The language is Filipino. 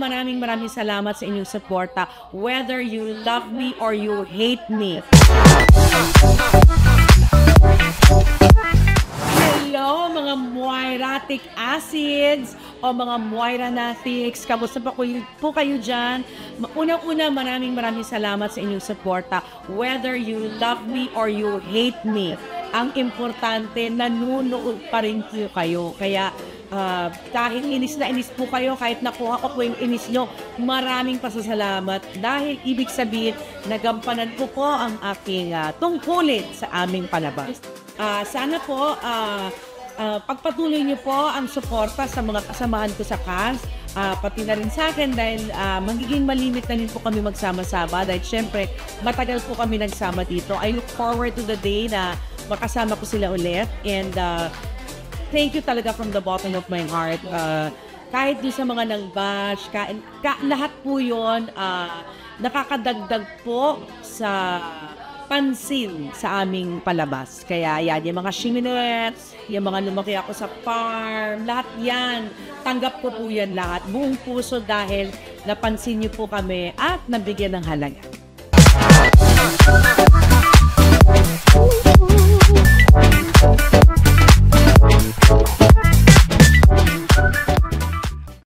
Maraming salamat sa inyong suporta, whether you love me or you hate me. Hello mga Moiratic Acids o mga Moiranatics, kamusta po kayo dyan? Unang-una, maraming salamat sa inyong suporta, whether you love me or you hate me. Ang importante, nanunood pa rin po kayo. Kaya kahit inis na inis po kayo, kahit nakuha ko po yung inis nyo, maraming pasasalamat dahil ibig sabihin, nagampanan ko po ang aking tungkulin sa aming palabas. Sana po pagpatuloy niyo po ang suporta sa mga kasamahan ko sa cast, pati na rin sa akin dahil magiging malimit na rin po kami magsama-sama dahil syempre matagal po kami nagsama dito. I look forward to the day na makasama ko sila ulit, and thank you talaga from the bottom of my heart. Kahit din sa mga nang-bash, lahat po yun nakakadagdag po sa pansin sa aming palabas. Kaya yan, yung mga shiminets, yung mga lumaki ako sa farm, lahat yan, tanggap ko po yan lahat, buong puso dahil napansin niyo po kami at nabigyan ng halaga.